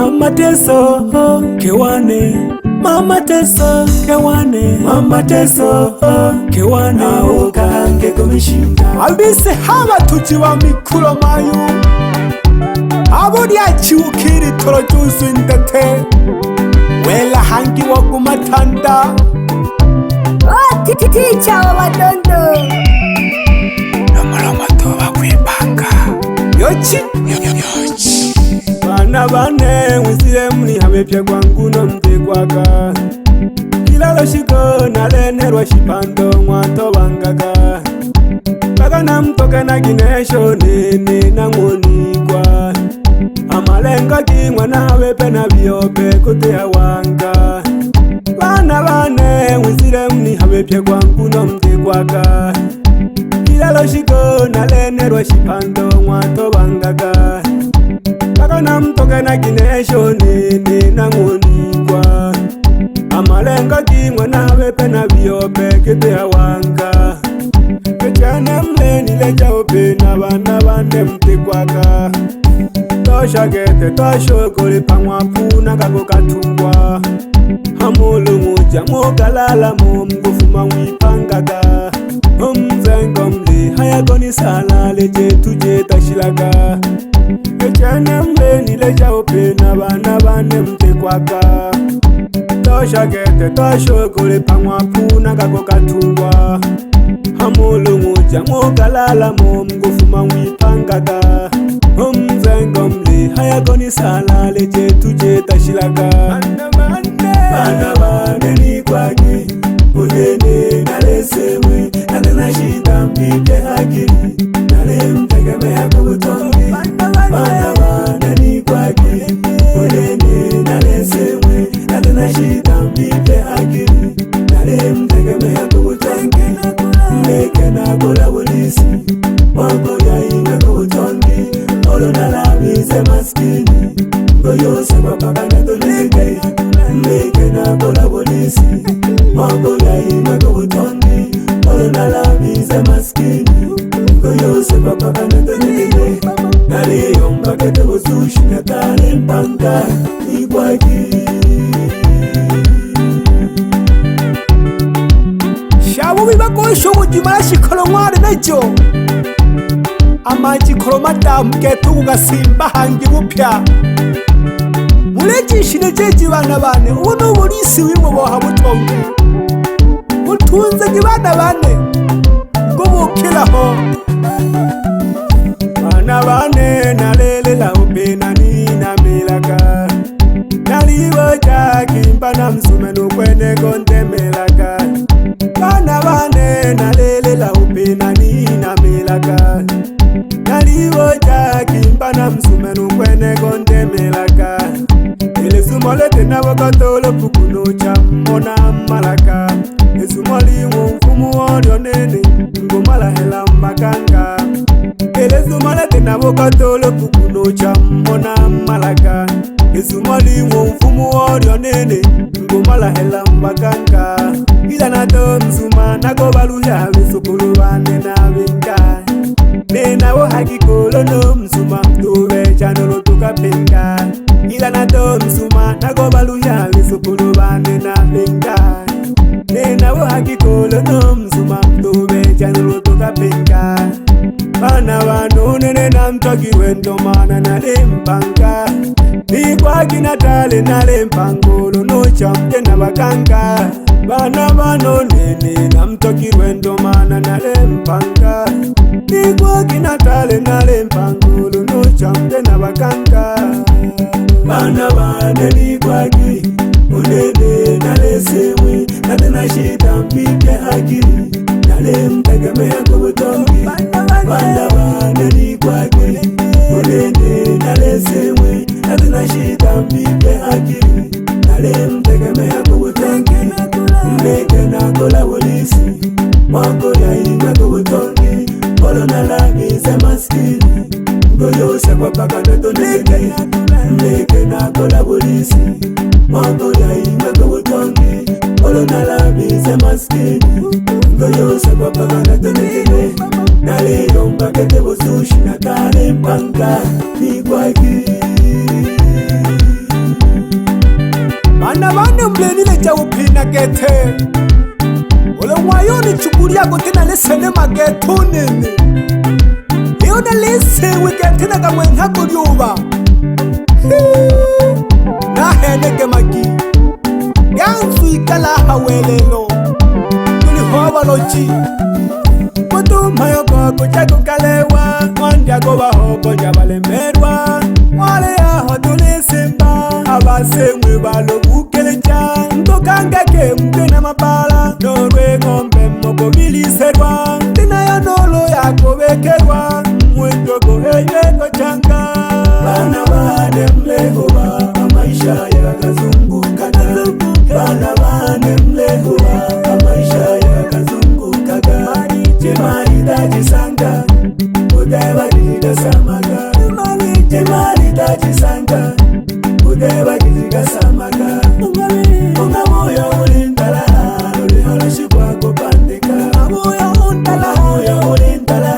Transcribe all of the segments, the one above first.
Mama Teso Kewane, Mama Teso Kewane, Mama Teso Kewane, ukange kumishinda abise haba tujiwa mikuro mayu aburi achiukiri toro jusu indete wela hangi wakumatanda Ticha wa wadondo Namarama toba kwipanga Yochi Bana bane wizire muni hamepya kwangu no mtekwaka Kilalo shiko nalenerwa shipando mwato bangaga Baka na mtoke na ginesho nene na ngunikwa Amalenga kingwa nawe pena biope kutea wanga Bana bane wizire muni hamepya kwangu no mtekwaka Kilalo shiko nalenerwa shipando mwato bangaga Baka na mtoke na ginesho nene na ngunikwa Amalenga kingwa nawe pena biope kutea wanga Kechane mleni leja ope na bana bande mtekwaka Tosha gete tosho kuli pangwa puna kako katungwa Hamulu muja mukalala mumgufuma wipangaga Mzengo mli haya goni sala leje tuje tashilaga Kechane mleni leja ope na bana bande mtekwaka Tosha gete tosho kuli pangwa puna kako katungwa Hamulu muja mukalala mumgufuma wipangaga Mzengo mli haya goni sala leje tuje tashilaga Bana bane ni kwagi Unene nalesemwe Natena shida mpike hakiri Nale mtegemea kubutongi Bana bane ni kwagi Unene nalesemwe Natena shida mpike hakiri Nale mtegemea kubutongi Meke na kula polisi Mwako ya inga kubutongi Olo nalabize maskini Ngoyose kwa paka na tolike Meke na kula polisi Mwako ya inga kubutongi Olo nalabize maskini Ngoyose kwa paka na tolike Naliyo mpakete usushi na tale mpanga Ikwaki Shabu bibako shobu jimarashi kolomware nejo Amaji kolomadamu getu ugasimba hangi bupya Muleji shinejeji bana bane Uno burisi wimwe boha butongi Utunze gibana bane Gubukiraho Bana bane nalelela upena nina milaka Nalibo jaki mpana msume nukwene konte melaka Bana bane nalelela upena nina milaka Nalibo jaki mpana msume nukwene konte melaka Ile sumole tena wakatolo pukuno chamona malaka Esumoli mfumu orio nene ngomala hela mbakanga Ile sumole tena wakatolo pukuno chamona malaka Esumoli mfumu orio nene ngomala hela mbakanga Ila nato msuma nagobaluya visukulu bane na vinga Nena wo hakikolo no msuma mtuwe chanolo tukapenga Ila nato msuma nagobaluya visukulu bane na vinga Nena wo hakikolo no msuma mtuwe chanolo tukapenga Bana wano nene na mtokirwe ndomana na lempanga Nikwa kinatale na lempangolo no chamte na bakanga Bana wano nene na mtokirwe ndomana na lempanga Nikwa kinatale na lempangolo no chamte na bakanga Bana wane nikwagi Unene na lesewe Natena shida mpike hakiri Nale mtegemea kubutongi Bana wane nikwagi Unene na lesewe Natena shida mpike hakiri Nale mtegemea kubutongi Meke na kola polisi Mwako ya inga kubutongi Olo nalabize maskini Ngoyose kwa paka na tolike Meke na kola polisi Mwako ya inga kubutongi Olo nalabize maskini Ngoyose kwa paka na tolike Naliyo mpakete usushi na tale mpanga Nikwaki vile ja upina gete ule wayoni chukulia gotena lesene magetunini iona lese wiketena kamwenha kulyuba nahenege magi yansu ikala hawelelo tulihobaloji kutumayokoko chakukalewa mwandyagobahogo jabalemerwa wale yaho tulisimba abasemwe balobukeleja ntokangake mtena mabala norwe ngombe mogobiliserwa tinayo nolo yakobekerwa mwendogo eyeko changa bana bane mlegoba amaisha yakazungukaga bana bane mlegoba amaisha yakazungukaga jemali dajisanga udeba digasamaga jemali dajisanga udeba digasamaga unga moyo ulindala uliholoshi kwako pandika moyo ulindala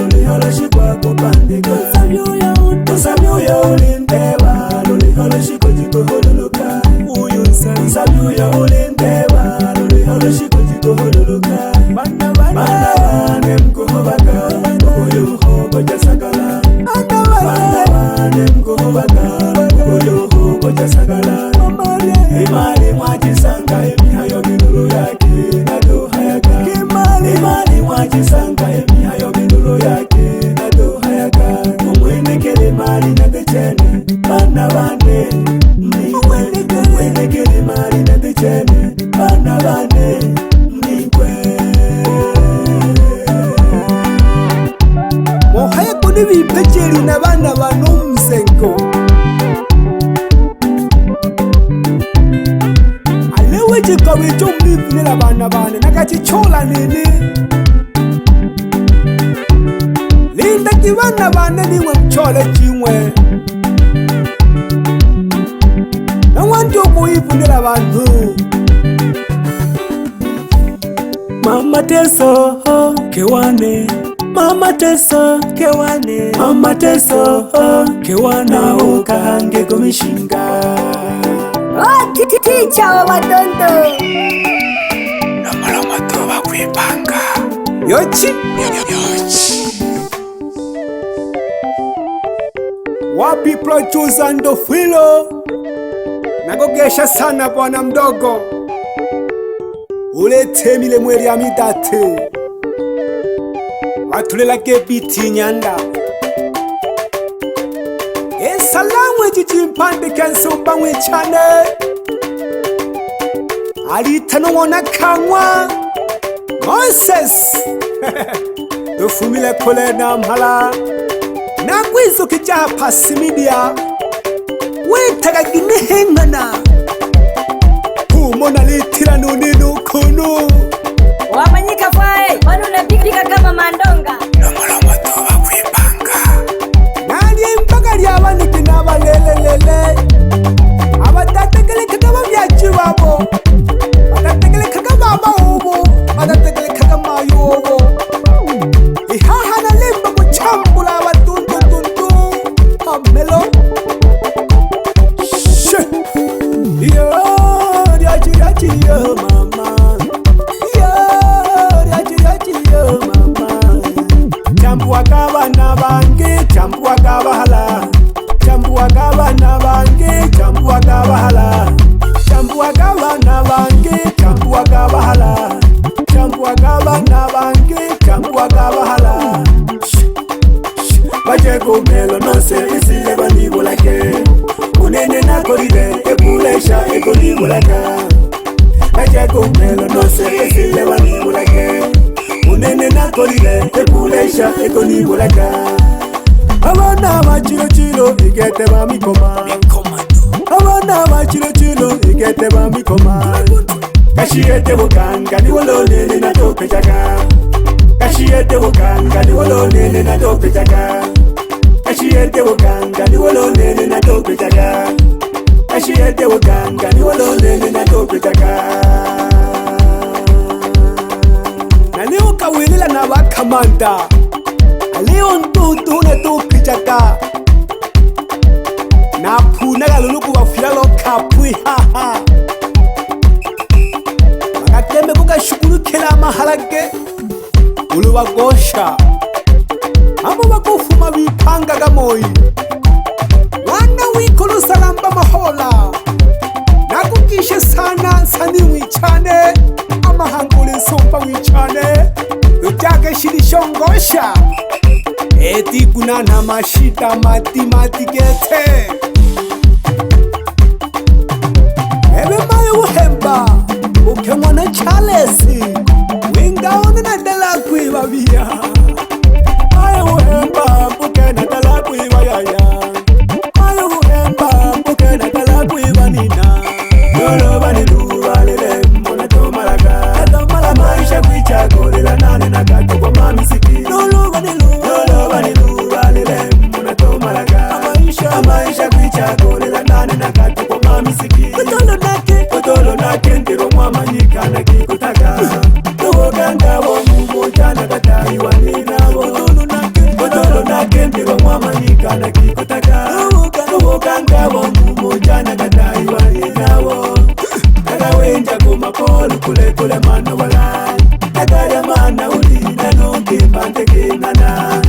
uliholoshi kwako pandika usamyoyo ulindeba uliholoshi kujikohololoka usamyoyo ulindeba uliholoshi kujikohololoka bana bane mkuhobaga uyuhobo jasagala bana bane mkuhobaga uyuhobo jasagala imali mwajisanga emihayo minulu yake nadohayaga imali mwajisanga emihayo minulu yake nadohayaga umwenekele mali nadechene bana bane umwenekele mali nadechene bana bane mnikwe mohaya kuni bipecheli na bana banomsengo jikawecho mlivinela bana bane nakachichola nini linda kivana bane niwe mchole chimwe nawandi okuifunela bantu mama teso kewane mama teso kewane mama teso kewana ukahange komishinga Ticha wa wadondo Namalama toba kuipanga Yochi Wapi producer ndo filo Nagogesha sana bwana mdogo Ulete mile mweri ya midate Watulela gebiti nyanda Esalamwe jijimpande kensumba mwichane Alitano wana kangwa Moses Dufumile kule na mhala Nagwizo kijaha pasi media Wetaga ginehengana Kumona litira nuninu kunu wamanyika fae wanu unapikika kama mandonga Namalama toba kuipanga Nani mpaka liyawaniki na walelelele Abatatekele kagama vyachi wabo Batatekele kagama ama ubo Batatekele kagama yubo Ihaha na limba kuchambula watundu Amelo Shh Yo, riachi yo mama Yo, riachi yo mama Chambu wakabana bange, chambu wakabahala Chambu wakabana bange, chambu wakabahala Chambu wakabana bange, chambu wakabahala Chambu wakabana bange, chambu wakabahala Baje kumelo nose isile banibulake Unene na koride ebulesha ekolibulaka Baje kumelo nose isile banibulake Unene na koride ebulesha ekolibulaka Abana bachiro igete bamikoma Abana bachiro igete bamikoma Kashiete bukanga ni wolonene na tope chaka Kashiete bukanga ni wolonene na tope chaka Kashiete bukanga ni wolonene na tope chaka Kashiete bukanga ni wolonene na tope chaka Nani ukawilila na wakamanda Alio ntutu ne tope chaka Na puna galuluku wafila lo kapui haha Muhanga Gamoyi Wana wikulu salamba mahola Nakukishe sana nsani wichane Amahangule nsomba wichane Ujage shirishongosha Eti kuna na mashita mati gete Ebe mayo uhemba Uke mwana Charlesi Wingaone na dala kuiwa via Mayo uhemba Uke na dala kuiwa yaya Mayo uhemba Uke na dala kuiwa nina Yolo bani luwa lele Mona tomalaga Tomala maisha kuicha Korela nane na gato kwa mami siki Yolo bani luwa lele Mona tomalaga Maisha kuicha Korela nane na gato kwa mami siki Kutolo nake ndiro mwama nyika na kikutaka Nuhoganga wangu moja na katai waninawo Kutolo nake ndiro mwama nyika na kikutaka Nuhoganga wangu moja na katai waninawo Nagawenja kumapolu kule mano walai Nagaya mana ulina nonke pante kenana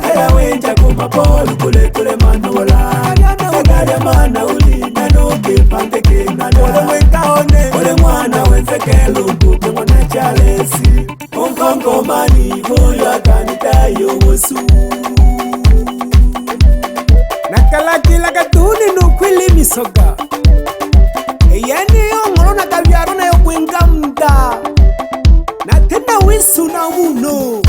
Nagawenja kumapolu kule mano walai Nagaya mana ulina nonke pante kenana Ole mwana wenzekelo kuke mwana Charlesi Onkongo mani hoyo akanita yowosu Nakalakila katuni nukwili misoga Eyeni yongolo na kavyaro na yokwinga mda Na tena wisu na uno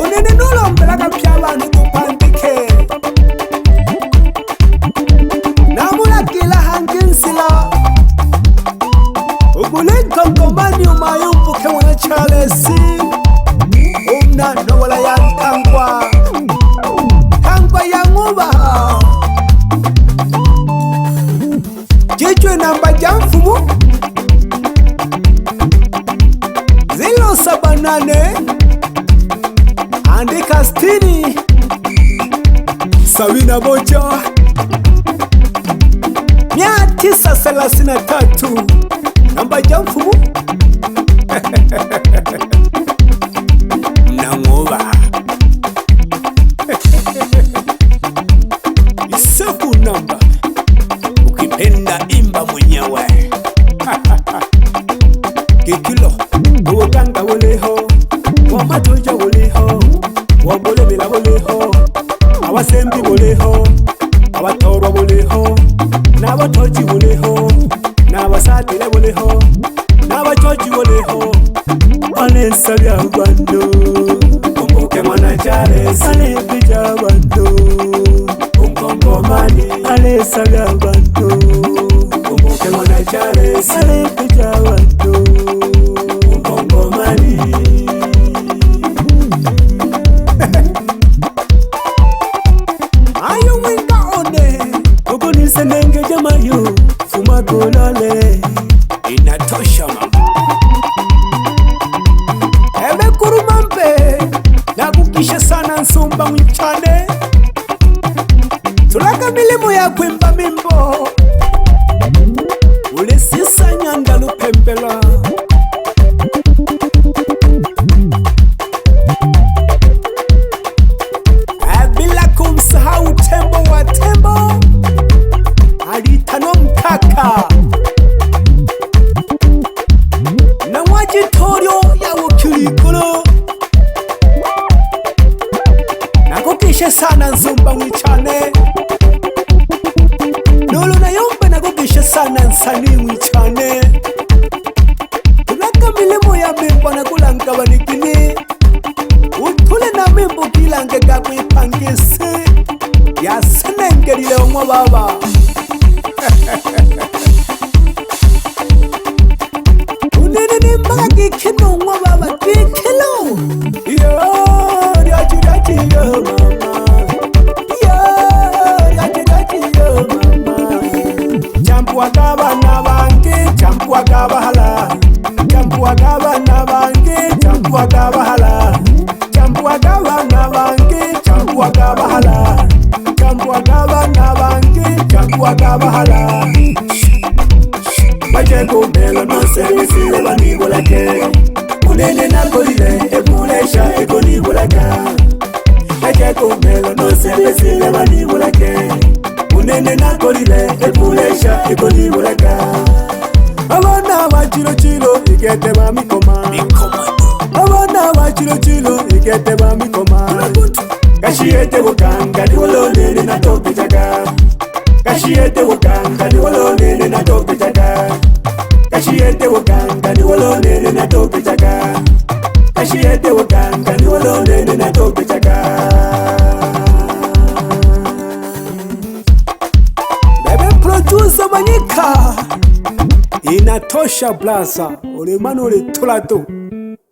Unene nulo mbela kapyaba nukupandike Namula kila hanginsila Ugulenka mkomani umayumbu ke mwana Charlesi Umna nowala ya nkangwa Kangwa ya nguba Jijwe namba jamfumu 078 andika 60 71 933 namba jamfumu Nangoba Isaku namba Ukipenda imba mwenyewe Kikilo Uwaganga woleho Wamatoja woleho Wambolebela woleho Awasembi woleho Awatorwa woleho N'abatoji woleho N'abasatile woleho N'abachoji woleho Anesa bya bando Umbuke mwana Charlesi Anebija bando Umkongomani Anesa bya bando Umbuke mwana Charlesi Anebija bando Umkongomani Ayo winga one Ukuni senenge jamayo Fuma golale Inatosha mama Ebe kurumampe Nakukisha sana nsumba mwichane Tulaka milimu ya kwimba mimbo Ule sisa nyanda lupembela Bila kumsahau tembo wa tembo Alitano mkaka Na wajitorio ya ukilikolo Nakukisha sana nsumba mwichane Nolo na yombe nakukisha sana nsani mwichane Tulaka milimu ya mimbo na kulanga wanikini Utule na mimbo kilange kakwipangisi Ya senengelile omwa baba Unene ni mbaga kikino omwa baba kikilo Yo, riachi yo mama Yo, riachi yo mama Champu agaba na bange, champu agaba hala Champu agaba na bange, champu agaba hala Champu agaba na bange, champu agaba hala Champu agaba na bange, champu agaba hala Bajeko melo no servisi leba nibolake Unene na kolile, epulesha eko nibolaka Bache kumelo no sebe sile banibulake. Unene nakolile epulesha ekonibulaka. Abana ba chilo chilo igete ba mikoma. Abana ba chilo chilo igete ba mikoma. Kashiete bukanga ni wolonene na toke chaka. Kashiete bukanga ni wolonene na toke chaka. Kashiete bukanga ni wolonene na toke chaka. Kashiete bukanga ni wolonene na toke chaka. Bebe producer Manyika inatosha blaza ulemano ule tulato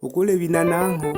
ukule binanango.